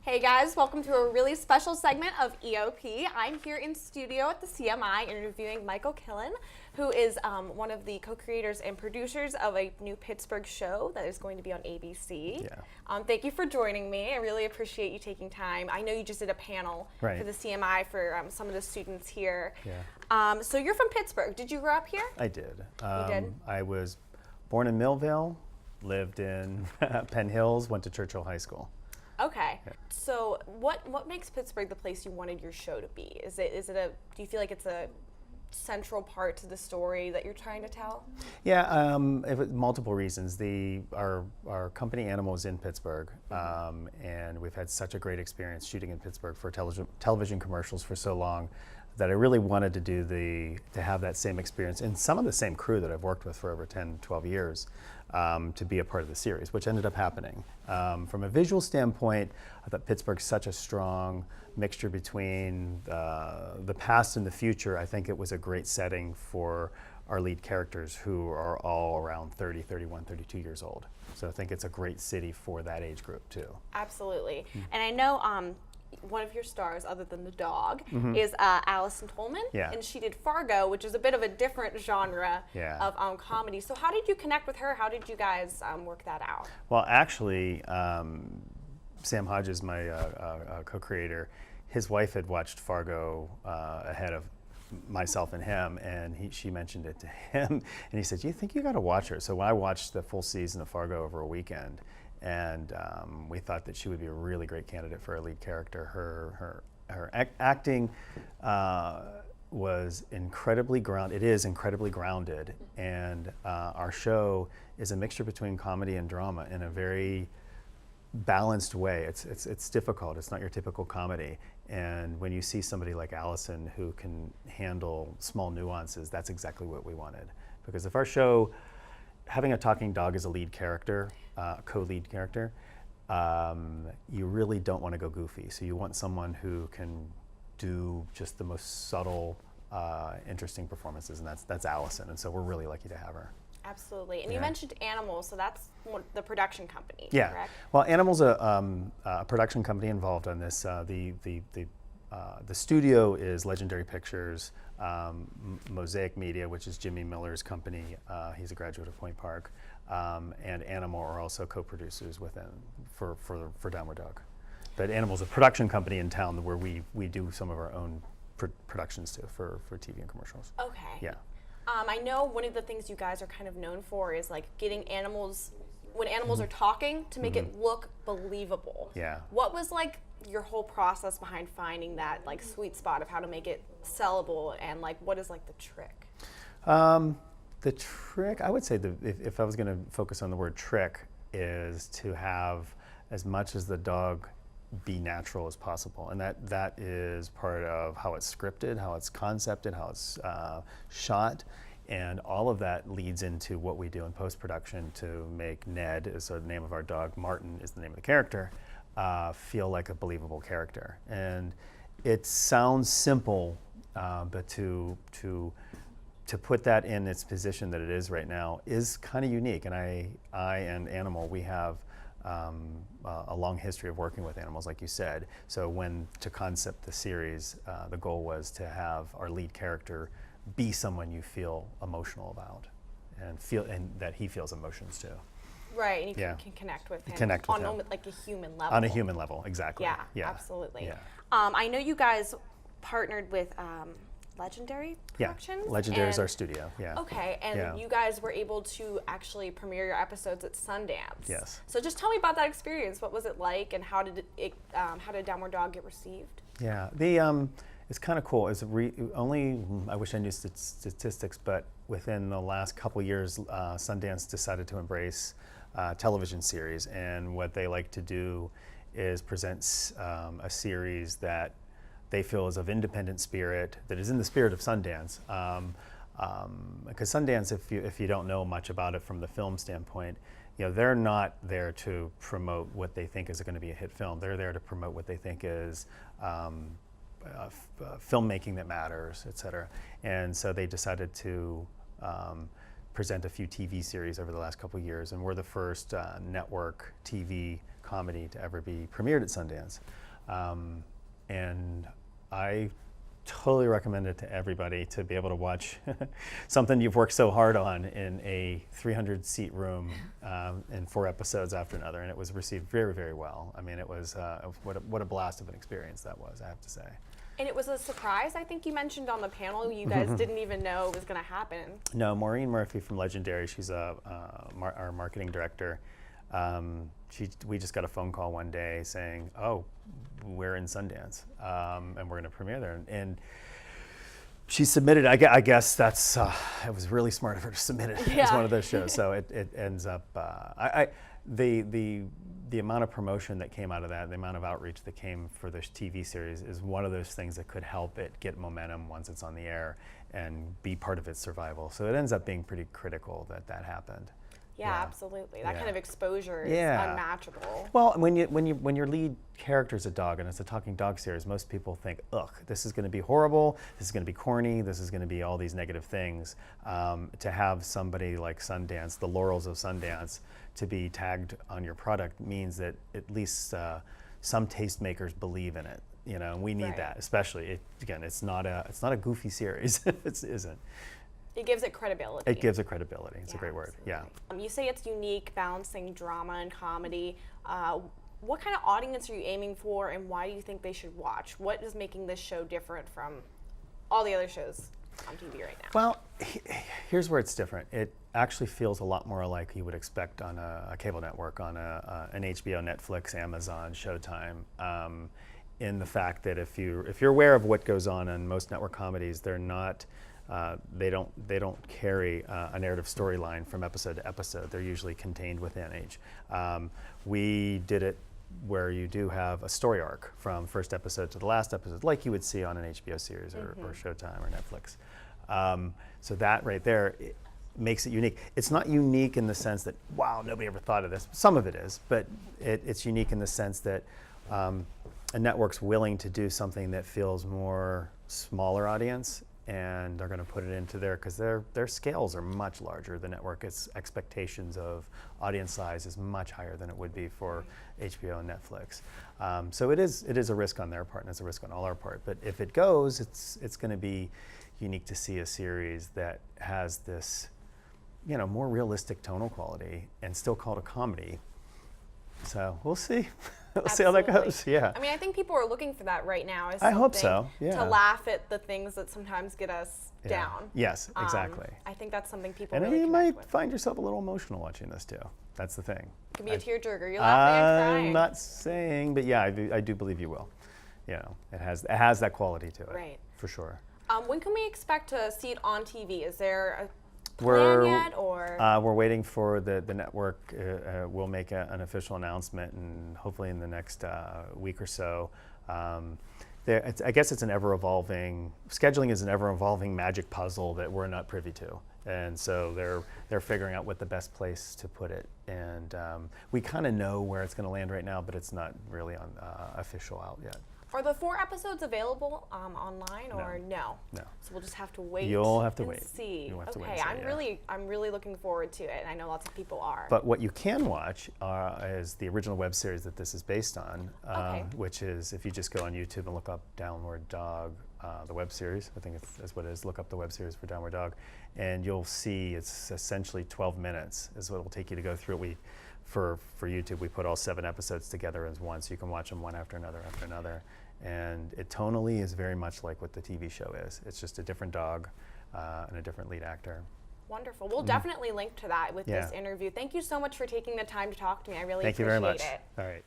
Hey guys, welcome to a really special segment of EOP. I'm here in studio at the CMI interviewing Michael Killen, who is one of the co-creators and producers of a new Pittsburgh show that is going to be on ABC. Yeah. Thank you for joining me. I really appreciate you taking time. I know you just did a panel Right. for the CMI for some of the students here. Yeah. So you're from Pittsburgh. Did you grow up here? I did. You did? I was born in Millville, lived in Penn Hills, went to Churchill High School. Okay. Yeah. So what makes Pittsburgh the place you wanted your show to be? Is it do you feel like it's a central part to the story that you're trying to tell? Yeah, multiple reasons. Our company Animal is in Pittsburgh, and we've had such a great experience shooting in Pittsburgh for television commercials for so long that I really wanted to have that same experience and some of the same crew that I've worked with for over 10, 12 years to be a part of the series, which ended up happening. From a visual standpoint, I thought Pittsburgh's such a strong mixture between the past and the future. I think it was a great setting for our lead characters who are all around 30, 31, 32 years old. So I think it's a great city for that age group too. Absolutely. And I know one of your stars, other than the dog, is Alison Newman, Yeah. and she did Fargo, which is a bit of a different genre Yeah. of comedy. So how did you connect with her? How did you guys work that out? Well, actually, Sam Hodges, my co-creator, his wife had watched Fargo ahead of myself and him, and she mentioned it to him, and he said, "You think you got to watch her?" So I watched the full season of Fargo over a weekend. And we thought that she would be a really great candidate for a lead character. Her acting was incredibly grounded. It is incredibly grounded, and our show is a mixture between comedy and drama in a very balanced way. It's difficult. It's not your typical comedy. And when you see somebody like Alison who can handle small nuances, that's exactly what we wanted. Because if our show, having a talking dog as a lead character, co-lead character, you really don't want to go goofy. So you want someone who can do just the most subtle, interesting performances, and that's Alison. And so we're really lucky to have her. Absolutely. And Yeah. you mentioned Animal, so that's the production company, Yeah. correct? Well, Animal's a production company involved on this. The studio is Legendary Pictures, Mosaic Media, which is Jimmy Miller's company. He's a graduate of Point Park, and Animal are also co-producers within for Downward Dog. But Animal's a production company in town where we do some of our own productions too for TV and commercials. Okay. Yeah. I know one of the things you guys are kind of known for is like getting animals, when animals are talking, to make it look believable. Yeah. What was like your whole process behind finding that like sweet spot of how to make it sellable, and like what is like the trick? The trick, I would say, if I was going to focus on the word trick, is to have as much as the dog be natural as possible, and that is part of how it's scripted, how it's concepted, how it's shot, and all of that leads into what we do in post-production to make Ned, is the name of our dog, Martin is the name of the character, feel like a believable character. And it sounds simple, but to put that in its position that it is right now is kind of unique. And I and Animal, we have a long history of working with animals, like you said. So when to concept the series, the goal was to have our lead character be someone you feel emotional about, and that he feels emotions too. Right, and you Yeah. can connect with him Connect with on him. like a human level. On a human level, exactly. Yeah, absolutely. Yeah. I know you guys partnered with Legendary Yeah. Productions. Legendary is and- our studio. Yeah. Okay, and Yeah. you guys were able to actually premiere your episodes at Sundance. Yes. So just tell me about that experience. What was it like, and how did how did Downward Dog get received? Yeah, it's kind of cool. It's only, I wish I knew statistics, but within the last couple years, Sundance decided to embrace television series, and what they like to do is present a series that they feel is of independent spirit, that is in the spirit of Sundance. Because Sundance, if you don't know much about it from the film standpoint, they're not there to promote what they think is going to be a hit film. They're there to promote what they think is filmmaking that matters, et cetera. And so they decided to present a few TV series over the last couple of years, and we're the first network TV comedy to ever be premiered at Sundance. And I totally recommend it to everybody to be able to watch something you've worked so hard on in a 300-seat room in 4 episodes after another, and it was received very, very well. I mean, it was what a blast of an experience that was, I have to say. And it was a surprise, I think you mentioned on the panel. You guys didn't even know it was going to happen. No, Maureen Murphy from Legendary, she's our marketing director. We just got a phone call one day saying, "Oh, we're in Sundance, and we're going to premiere there." And she submitted. I guess that's it was really smart of her to submit it as one of those shows. So it ends up the amount of promotion that came out of that, the amount of outreach that came for this TV series is one of those things that could help it get momentum once it's on the air and be part of its survival. So it ends up being pretty critical that happened. Yeah, absolutely. That kind of exposure is unmatchable. Well, when your lead character is a dog and it's a talking dog series, most people think, ugh, this is going to be horrible, this is going to be corny, this is going to be all these negative things. To have somebody like Sundance, the laurels of Sundance, to be tagged on your product means that at least some tastemakers believe in it. You know, and we need that, especially. Again, it's not a goofy series. It isn't. It gives it credibility. It gives it credibility. It's a great word. Yeah. You say it's unique, balancing drama and comedy. What kind of audience are you aiming for, and why do you think they should watch? What is making this show different from all the other shows on TV right now? Well, here's where it's different. It actually feels a lot more like you would expect on a cable network, on an HBO, Netflix, Amazon, Showtime. In the fact that if you're aware of what goes on most network comedies, they're not. They don't carry a narrative storyline from episode to episode. They're usually contained within each. We did it where you do have a story arc from first episode to the last episode, like you would see on an HBO series or Showtime or Netflix. So that right there makes it unique. It's not unique in the sense that, wow, nobody ever thought of this. Some of it is, but it's unique in the sense that a network's willing to do something that feels more smaller audience, and they're going to put it into there because their scales are much larger. The network's expectations of audience size is much higher than it would be for HBO and Netflix. So it is a risk on their part, and it's a risk on all our part. But if it goes, it's going to be unique to see a series that has this, more realistic tonal quality and still called a comedy. So we'll see. We'll see how that goes. Yeah. I mean, I think people are looking for that right now. I hope so. Yeah. To laugh at the things that sometimes get us down. Yes, exactly. I think that's something people and really you connect might with. find yourself a little emotional watching this too. That's the thing. It can be a tearjerker. You're laughing and crying. I'm not saying, but yeah, I do believe you will. It has that quality to it. Right. For sure. When can we expect to see it on TV? Is there a plan yet, or? We're waiting for the network. We'll make an official announcement, and hopefully in the next week or so. I guess it's an ever-evolving, scheduling is an ever-evolving magic puzzle that we're not privy to. And so they're figuring out what the best place to put it. And we kind of know where it's going to land right now, but it's not really on official out yet. Are the 4 episodes available online or no? No. So we'll just have to wait. You'll have to and wait. See. You'll have to wait Okay, and see, I'm really looking forward to it, and I know lots of people are. But what you can watch is the original web series that this is based on, which is if you just go on YouTube and look up Downward Dog, the web series. I think that's what it is. Look up the web series for Downward Dog, and you'll see it's essentially 12 minutes is what it will take you to go through. For YouTube, we put all 7 episodes together as one, so you can watch them one after another after another. And it tonally is very much like what the TV show is. It's just a different dog and a different lead actor. Wonderful. We'll definitely link to that with this interview. Thank you so much for taking the time to talk to me. I really appreciate it. Thank you very much. All right.